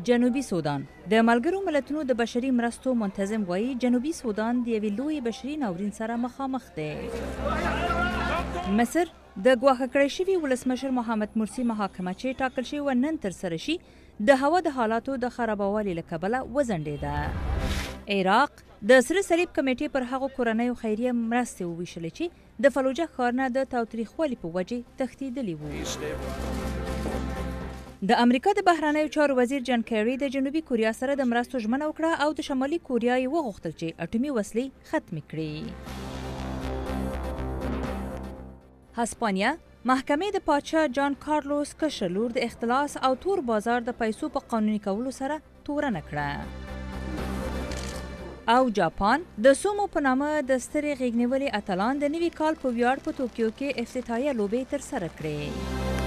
جنوبي سودان د ملګرو ملتونو د بشري مرستو منتظم وایي جنوبي سودان د یوې لوی بشري ناورین سره مخامخ دی. مصر د ګواښه کړی شوي ولسمشر محمد مرسي محاکمه چې ټاکل شوې نن ترسره شي د هوا د حالاتو د خرابوالي له کبله وځنډېده. عراق د سره صلیب کمیټې پر هغو کورنیو خیریه مرستې وویشلې چې د فلوجه ښار نه د تاوتریخوالي په وجې تښتېدلي وو. د امریکا د بهرنیو چارو وزیر جان کیری د جنوبي کوریا سره د مرستو ژمنه وکړه او د شمالي کوریا یې وغوښتل چې اټومي وسلې ختمې کړي. هسپانیا محکمې د پاچا جان کارلوس کشر لور د اختلاس او تور بازار د پیسو په قانوني کولو سره تورنه کړه. او جاپان د سومو په نامه د سترې غېږنیولې اتلان د نوي کال په ویاړ په توکیو کې افتتاحیه لوبې ترسره کړې.